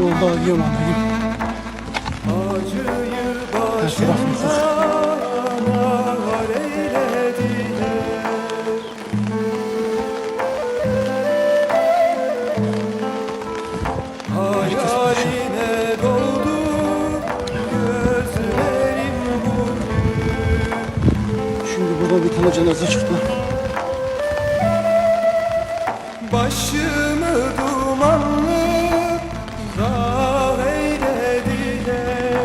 Şu yolda alıyorum anlayayım. Her taraf nüfus. Hayaline doldu gözlerim bugün. Şimdi burada bir tane cenaze çıktı. Başımı dumanlı dağ eylediler.